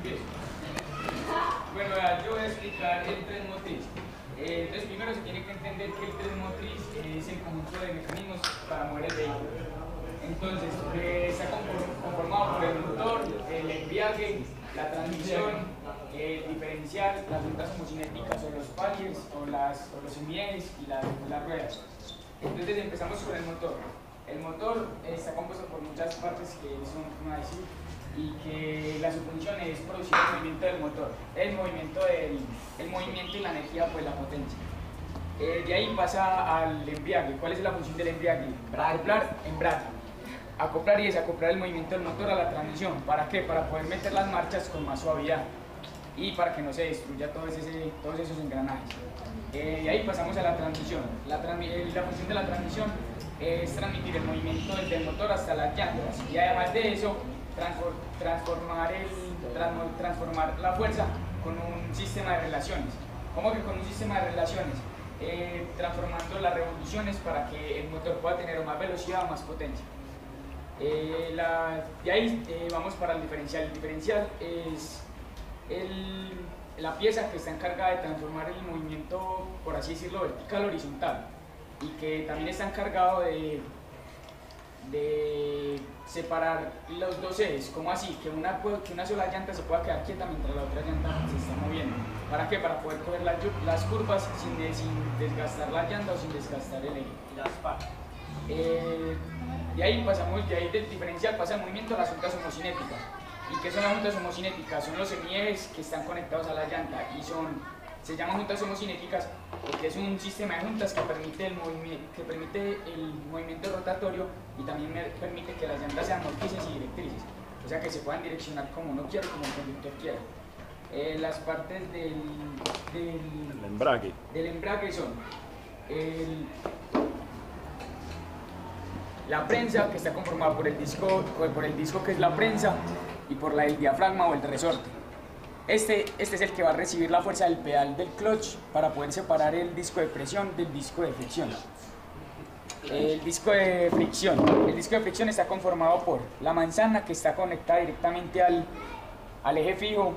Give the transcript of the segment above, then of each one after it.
empiezo. Bueno, yo voy a explicar el tren motriz. Entonces, primero se tiene que entender que el tren motriz es el conjunto de mecanismos para mover el vehículo. Entonces, está conformado por el motor, el embriague, la transmisión, el diferencial, las juntas homocinéticas o los paliers o los semiejes y las ruedas. Entonces, empezamos con el motor. El motor está compuesto por muchas partes que son como decir, y que su función es producir el movimiento del motor, el movimiento y la energía, pues la potencia. De ahí pasa al embriague. ¿Cuál es la función del embriague? Acoplar, embrague. Acoplar y desacoplar el movimiento del motor a la transmisión. ¿Para qué? Para poder meter las marchas con más suavidad y para que no se destruya todos esos engranajes. De ahí pasamos a la transmisión. La función de la transmisión es transmitir el movimiento del motor hasta las llantas y además de eso transformar la fuerza con un sistema de relaciones. ¿Cómo que con un sistema de relaciones? Transformando las revoluciones para que el motor pueda tener más velocidad o más potencia. De ahí vamos para el diferencial. El diferencial es la pieza que está encargada de transformar el movimiento, por así decirlo, vertical horizontal, y que también está encargado de separar los dos ejes. ¿Cómo así? Que una sola llanta se pueda quedar quieta mientras la otra llanta se está moviendo. ¿Para qué? Para poder coger las curvas sin desgastar la llanta o sin desgastar el eje. De ahí del diferencial pasa el movimiento a las juntas homocinéticas. ¿Y qué son las juntas homocinéticas? Son los semiejes que están conectados a la llanta y se llaman juntas homocinéticas porque es un sistema de juntas que permite el movimiento rotatorio y también permite que las llantas sean motrices y directrices, o sea que se puedan direccionar como uno quiera, como el conductor quiera. Las partes del embrague son la prensa, que está conformada por el disco que es la prensa, y por el diafragma o el resorte. Este es el que va a recibir la fuerza del pedal del clutch para poder separar el disco de presión del disco de fricción. El disco de fricción está conformado por la manzana, que está conectada directamente al eje fijo,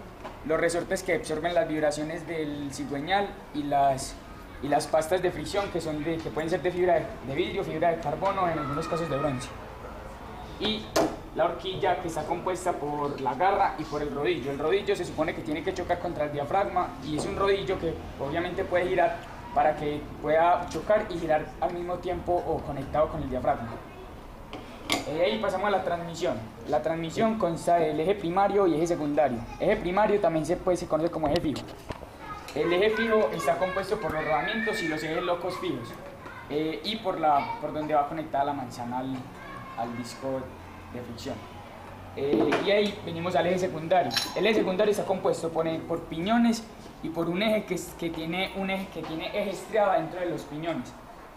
los resortes que absorben las vibraciones del cigüeñal y las pastas de fricción que pueden ser de fibra de vidrio, fibra de carbono, en algunos casos de bronce. Y la horquilla, que está compuesta por la garra y por el rodillo. El rodillo se supone que tiene que chocar contra el diafragma y es un rodillo que obviamente puede girar para que pueda chocar y girar al mismo tiempo o conectado con el diafragma. Ahí pasamos a la transmisión. La transmisión consta del eje primario y eje secundario. Eje primario también se conoce como eje fijo. El eje fijo está compuesto por los rodamientos y los ejes locos fijos y por donde va conectada la manzana al disco de fricción. Y ahí venimos al eje secundario. El eje secundario está compuesto por piñones y por un eje que tiene eje estriado dentro de los piñones.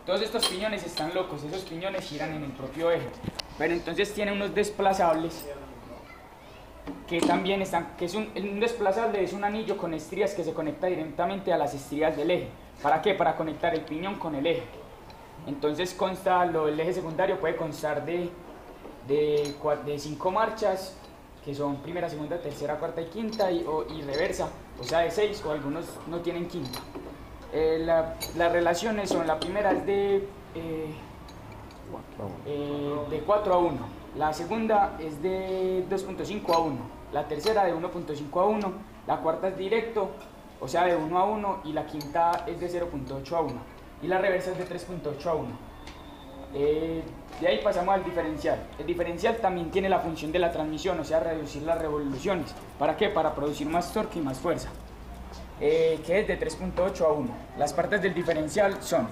Todos estos piñones están locos, esos piñones giran en el propio eje, pero entonces tiene unos desplazables que también un desplazable es un anillo con estrías que se conecta directamente a las estrías del eje. ¿Para qué? Para conectar el piñón con el eje. Entonces el eje secundario puede constar de 5 marchas, que son primera, segunda, tercera, cuarta y quinta, y reversa, o sea de 6, o algunos no tienen quinta. Las relaciones son: la primera es de 4 a 1, la segunda es de 2.5 a 1, la tercera de 1.5 a 1, la cuarta es directo, o sea de 1 a 1, y la quinta es de 0.8 a 1, y la reversa es de 3.8 a 1. De ahí pasamos al diferencial. El diferencial también tiene la función de la transmisión, o sea reducir las revoluciones. ¿Para qué? Para producir más torque y más fuerza, que es de 3.8 a 1. Las partes del diferencial son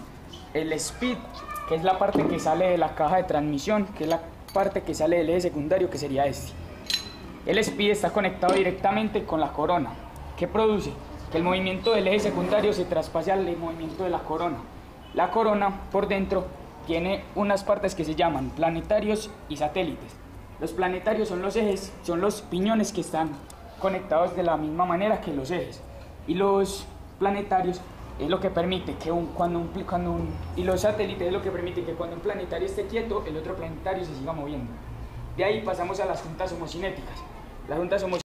el speed, que es la parte que sale de la caja de transmisión, que es la parte que sale del eje secundario, que sería este. El speed está conectado directamente con la corona, que produce que el movimiento del eje secundario se traspase al movimiento de la corona. La corona por dentro tiene unas partes que se llaman planetarios y satélites. Los planetarios son los ejes, son los piñones que están conectados de la misma manera que los ejes, y los planetarios es lo que permite que y los satélites es lo que permite que cuando un planetario esté quieto, el otro planetario se siga moviendo. De ahí pasamos a las juntas homocinéticas. Las juntas homocinéticas